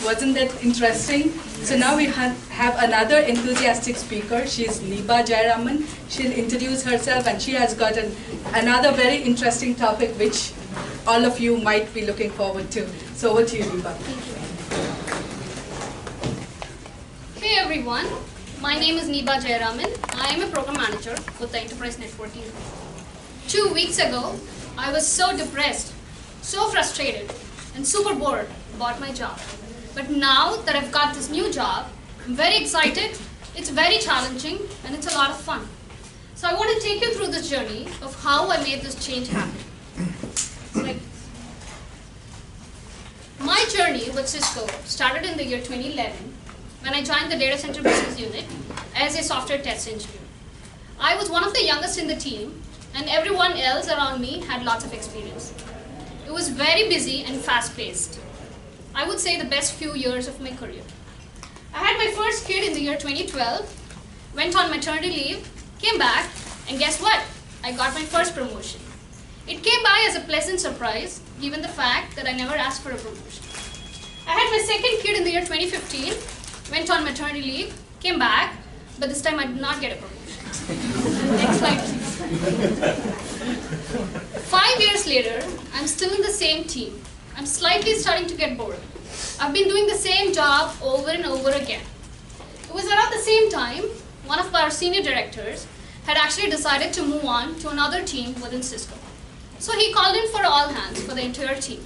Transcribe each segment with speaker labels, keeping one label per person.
Speaker 1: Wasn't that interesting? So now we have another enthusiastic speaker. She's Neeba Jayaraman. She'll introduce herself, and she has got another very interesting topic which all of you might be looking forward to. So over to you, Neeba.
Speaker 2: Hey everyone, my name is Neeba Jayaraman. I am a program manager with the Enterprise Networking Group. 2 weeks ago, I was so depressed, so frustrated, and super bored about my job. But now that I've got this new job, I'm very excited, it's very challenging, and it's a lot of fun. So I want to take you through this journey of how I made this change happen. My journey with Cisco started in the year 2011 when I joined the data center business unit as a software test engineer. I was one of the youngest in the team, and everyone else around me had lots of experience. It was very busy and fast-paced. I would say the best few years of my career. I had my first kid in the year 2012, went on maternity leave, came back, and guess what? I got my first promotion. It came by as a pleasant surprise, given the fact that I never asked for a promotion. I had my second kid in the year 2015, went on maternity leave, came back, but this time I did not get a promotion. Next slide, please. 5 years later, I'm still in the same team. I'm slightly starting to get bored. I've been doing the same job over and over again. It was around the same time, one of our senior directors had actually decided to move on to another team within Cisco. So he called in for all hands for the entire team.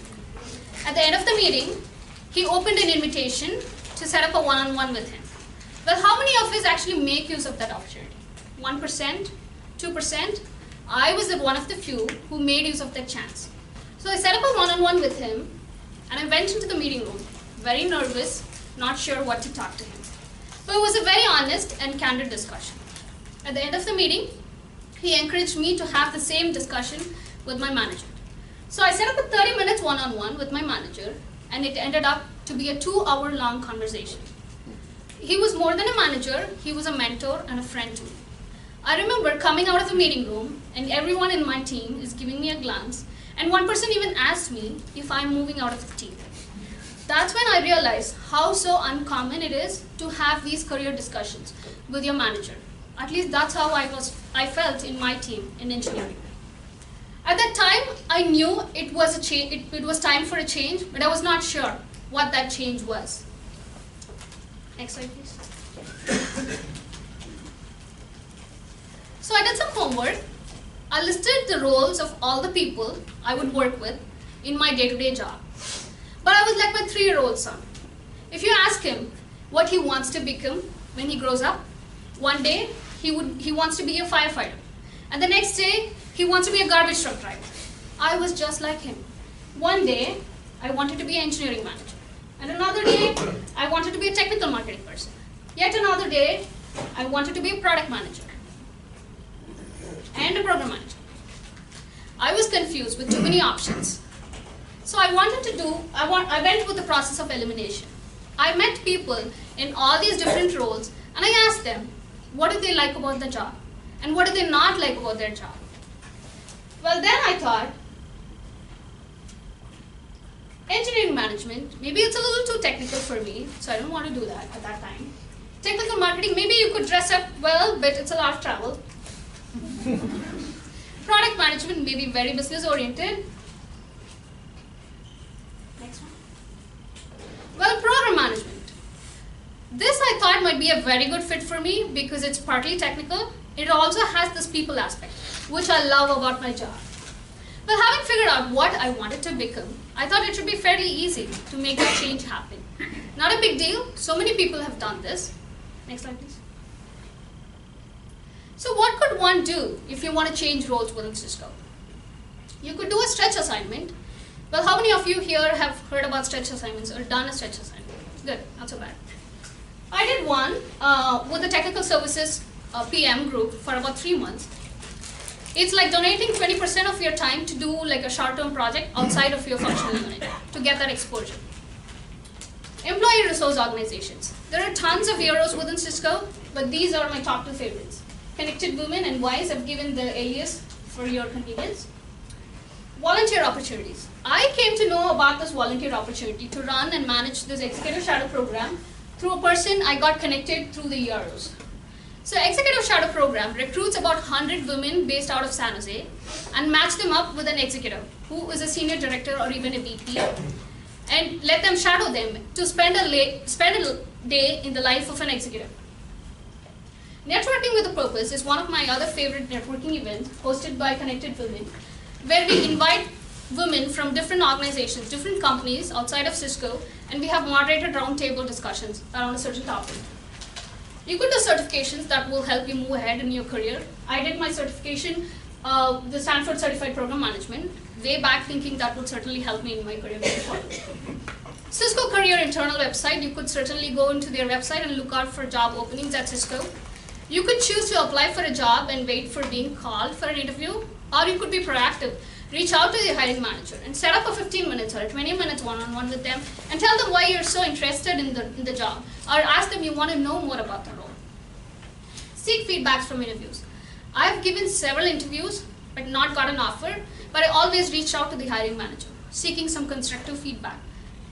Speaker 2: At the end of the meeting, he opened an invitation to set up a one-on-one with him. Well, how many of us actually make use of that opportunity? 1%? 2%? I was one of the few who made use of that chance. So I set up a one-on-one with him, and I went into the meeting room, very nervous, not sure what to talk to him. But it was a very honest and candid discussion. At the end of the meeting, he encouraged me to have the same discussion with my manager. So I set up a 30 minutes one-on-one with my manager, and it ended up to be a 2-hour-long conversation. He was more than a manager, he was a mentor and a friend to me. I remember coming out of the meeting room, and everyone in my team is giving me a glance, and one person even asked me if I'm moving out of the team. That's when I realized how so uncommon it is to have these career discussions with your manager. At least that's how I felt in my team in engineering. At that time, I knew it was time for a change, but I was not sure what that change was. Next slide, please. So I did some homework. I listed the roles of all the people I would work with in my day-to-day job. But I was like my 3-year-old son. If you ask him what he wants to become when he grows up, one day he wants to be a firefighter. And the next day, he wants to be a garbage truck driver. I was just like him. One day, I wanted to be an engineering manager. And another day, I wanted to be a technical marketing person. Yet another day, I wanted to be a product manager and a program manager. I was confused with too many options. So I went with the process of elimination. I met people in all these different roles, and I asked them, what do they like about the job? And what do they not like about their job? Well, then I thought, engineering management, maybe it's a little too technical for me, so I don't want to do that at that time. Technical marketing, maybe you could dress up well, but it's a lot of travel. Product management may be very business oriented. Next one. Well, program management. This I thought might be a very good fit for me because it's partly technical. It also has this people aspect, which I love about my job. Well, having figured out what I wanted to become, I thought it should be fairly easy to make that change happen. Not a big deal. So many people have done this. Next slide, please. So what could one do if you want to change roles within Cisco? You could do a stretch assignment. Well, how many of you here have heard about stretch assignments or done a stretch assignment? Good, not so bad. I did one with the technical services PM group for about 3 months. It's like donating 20% of your time to do like a short-term project outside of your functional unit to get that exposure. Employee resource organizations. There are tons of heroes within Cisco, but these are my top 2 favorites. Connected Women and Wise have given the alias for your convenience. Volunteer opportunities. I came to know about this volunteer opportunity to run and manage this Executive Shadow Program through a person I got connected through the EROs. So Executive Shadow Program recruits about 100 women based out of San Jose and match them up with an executive who is a senior director or even a VP, and let them shadow them to spend a day in the life of an executive. Networking with a Purpose is one of my other favorite networking events hosted by Connected Women, where we invite women from different organizations, different companies outside of Cisco, and we have moderated roundtable discussions around a certain topic. You could do certifications that will help you move ahead in your career. I did my certification, the Stanford Certified Program Management, way back, thinking that would certainly help me in my career moving forward. Cisco Career internal website, you could certainly go into their website and look out for job openings at Cisco. You could choose to apply for a job and wait for being called for an interview, or you could be proactive. Reach out to the hiring manager and set up a 15 minutes or a 20 minutes one-on-one with them and tell them why you're so interested in the job, or ask them you want to know more about the role. Seek feedbacks from interviews. I've given several interviews but not got an offer, but I always reach out to the hiring manager, seeking some constructive feedback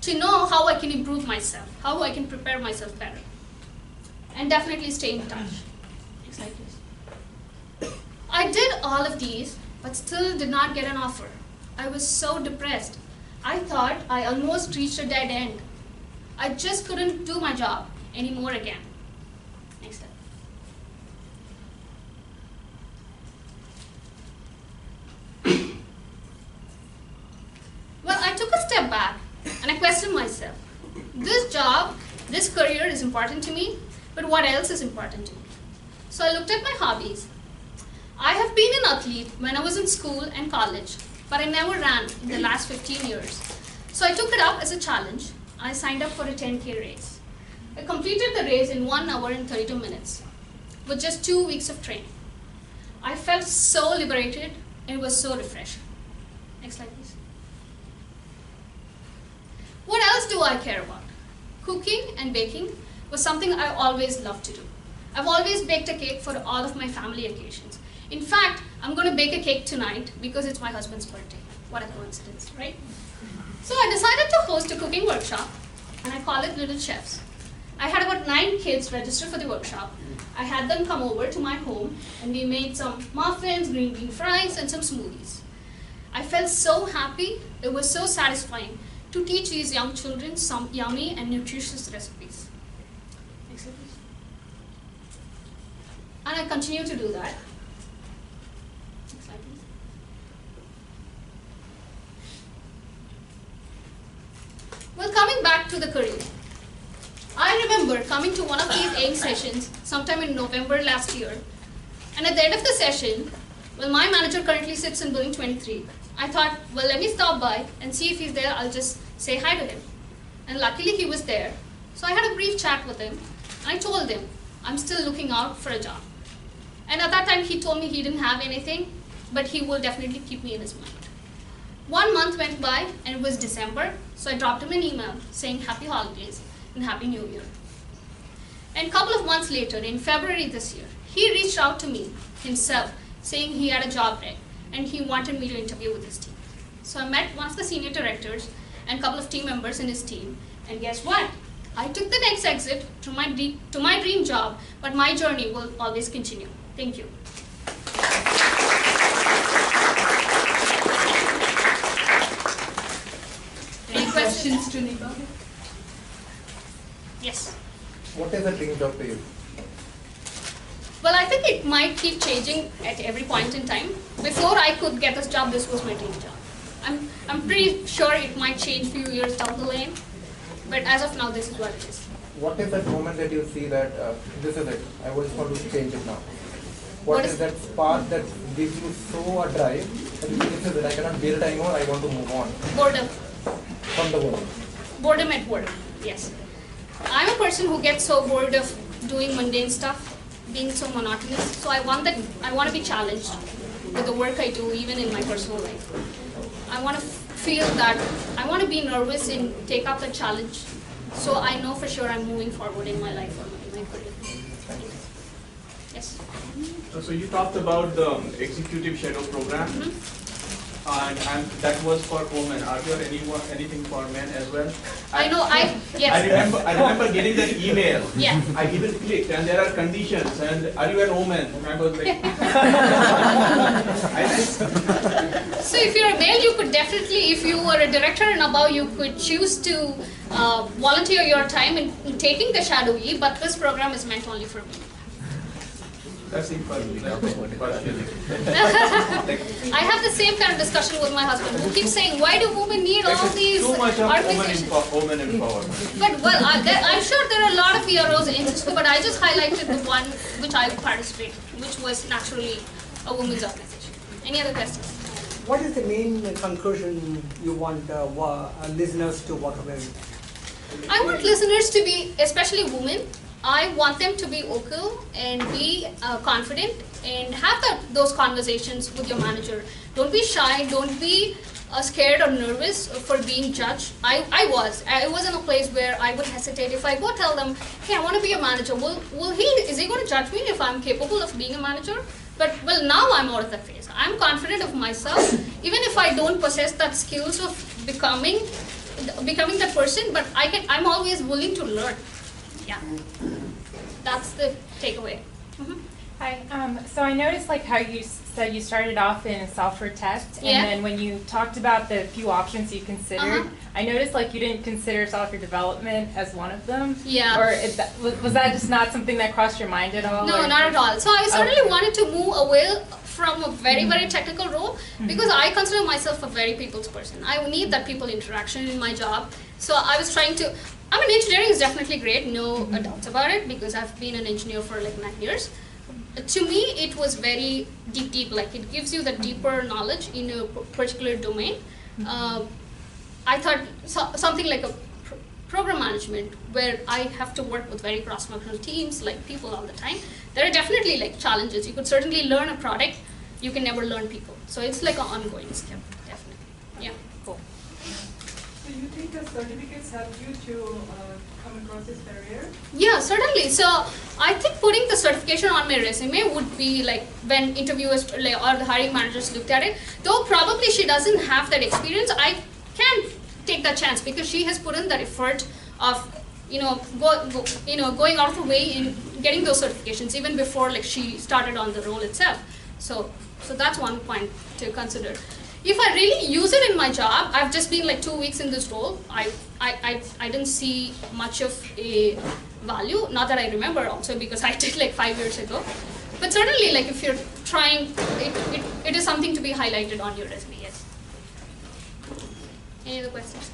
Speaker 2: to know how I can improve myself, how I can prepare myself better. And definitely stay in touch. Next slide, please. I did all of these, but still did not get an offer. I was so depressed. I thought I almost reached a dead end. I just couldn't do my job anymore again. Next slide. Well, I took a step back and I questioned myself. This job, this career is important to me, but what else is important to me? So I looked at my hobbies. I have been an athlete when I was in school and college, but I never ran in the last 15 years. So I took it up as a challenge. I signed up for a 10K race. I completed the race in 1 hour and 32 minutes with just 2 weeks of training. I felt so liberated and it was so refreshing. Next slide, please. What else do I care about? Cooking and baking was something I always loved to do. I've always baked a cake for all of my family occasions. In fact, I'm going to bake a cake tonight because it's my husband's birthday. What a coincidence, right? So I decided to host a cooking workshop, and I call it Little Chefs. I had about 9 kids register for the workshop. I had them come over to my home, and we made some muffins, green bean fries, and some smoothies. I felt so happy. It was so satisfying to teach these young children some yummy and nutritious recipes. Next slide, please. And I continue to do that. Next slide, please. Well, coming back to the career. I remember coming to one of these AIM sessions sometime in November last year. And at the end of the session, well, my manager currently sits in building 23. I thought, well, let me stop by and see if he's there. I'll just say hi to him. And luckily he was there. So I had a brief chat with him. And I told him, I'm still looking out for a job. And at that time he told me he didn't have anything, but he will definitely keep me in his mind. 1 month went by and it was December. So I dropped him an email saying happy holidays and happy new year. And a couple of months later, in February this year, he reached out to me himself saying he had a job ready and he wanted me to interview with his team. So I met one of the senior directors and a couple of team members in his team, and guess what? I took the next exit to my dream job, but my journey will always continue. Thank you.
Speaker 1: Any questions to Neeba?
Speaker 2: Yes.
Speaker 3: What is a dream job to you?
Speaker 2: Well, I think it might keep changing at every point in time. Before I could get this job, this was my dream job. I'm pretty sure it might change a few years down the lane, but as of now, this is what it is.
Speaker 3: What is that moment that you see that this is it, I just want to change it now? What is that spark that gives you so a drive that you say, this is it, I cannot bear it anymore, I want to move on?
Speaker 2: Boredom.
Speaker 3: From the world.
Speaker 2: Boredom at work, yes. I'm a person who gets so bored of doing mundane stuff, being so monotonous. So I want to be challenged with the work I do, even in my personal life. I want to feel that, I want to be nervous and take up the challenge, so I know for sure I'm moving forward in my life or in my career. Yes?
Speaker 4: So you talked about the Executive Shadow Program. and that was for women. Are there anything for men as well?
Speaker 2: Yes.
Speaker 4: I remember getting that email.
Speaker 2: Yeah.
Speaker 4: I even clicked, and there are conditions. And are you an woman? And I was like,
Speaker 2: So if you're a male, you could definitely, if you were a director and above, you could choose to volunteer your time in taking the Shadow E, but this program is meant only for women.
Speaker 4: That's impossible.
Speaker 2: I have the same kind of discussion with my husband, who keeps saying, why do women need all these
Speaker 4: too much of
Speaker 2: organizations?
Speaker 4: woman empowerment.
Speaker 2: But well, I'm sure there are a lot of PROs in Cisco, but I just highlighted the one which I participated in, which was naturally a women's organization. Any other questions?
Speaker 5: What is the main conclusion you want listeners to walk away with?
Speaker 2: I want listeners to be, especially women, I want them to be vocal and be confident and have those conversations with your manager. Don't be shy, don't be scared or nervous for being judged. I was in a place where I would hesitate. If I go tell them, hey, I want to be a manager, is he going to judge me if I'm capable of being a manager? But well, now I'm out of that phase. I'm confident of myself, even if I don't possess that skills of becoming that person, but I'm always willing to learn. Yeah, that's the takeaway.
Speaker 6: Hi. So I noticed like how you said you started off in software test,
Speaker 2: Yeah.
Speaker 6: and then when you talked about the few options you considered, I noticed like you didn't consider software development as one of them.
Speaker 2: Yeah.
Speaker 6: Or was that just not something that crossed your mind at all?
Speaker 2: No,
Speaker 6: or?
Speaker 2: not at all. So I certainly
Speaker 6: Okay.
Speaker 2: wanted to move away from a very, very technical role because I consider myself a very people's person. I need that people interaction in my job. So I was trying to, engineering is definitely great, no doubts about it, because I've been an engineer for like 9 years. To me, it was very deep, like it gives you the deeper knowledge in a particular domain. I thought something like a program management, where I have to work with very cross-functional teams, like people all the time. There are definitely like challenges. You could certainly learn a product, you can never learn people. So it's like an ongoing step, definitely. Yeah.
Speaker 6: Cool.
Speaker 7: So you think the certificates help you to come across this barrier?
Speaker 2: Yeah, certainly. So I think putting the certification on my resume would be like when interviewers or the hiring managers looked at it. Though probably she doesn't have that experience, I can take that chance because she has put in that effort of going out of her way in getting those certifications even before like she started on the role itself. So that's one point to consider. If I really use it in my job, I've just been like 2 weeks in this role. I didn't see much of a value. Not that I remember also because I did like 5 years ago. But certainly, like if you're trying, it is something to be highlighted on your resume. Yes. Any other questions?